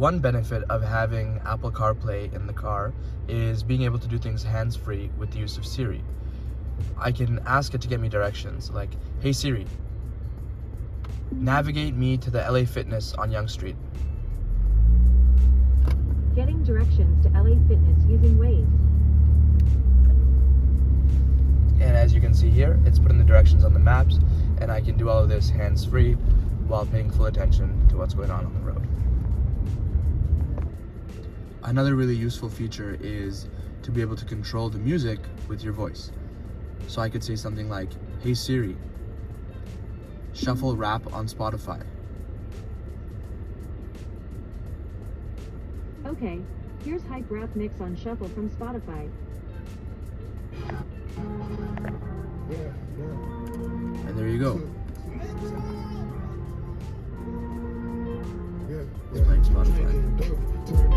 One benefit of having Apple CarPlay in the car is being able to do things hands-free with the use of Siri. I can ask it to get me directions, like, "Hey Siri, navigate me to the LA Fitness on Yonge Street." Getting directions to LA Fitness using Waze. And as you can see here, it's putting the directions on the maps, and I can do all of this hands-free while paying full attention to what's going on the road. Another really useful feature is to be able to control the music with your voice. So I could say something like, "Hey Siri, shuffle rap on Spotify." Okay, here's Hype Rap Mix on Shuffle from Spotify. And there you go. It's playing Spotify.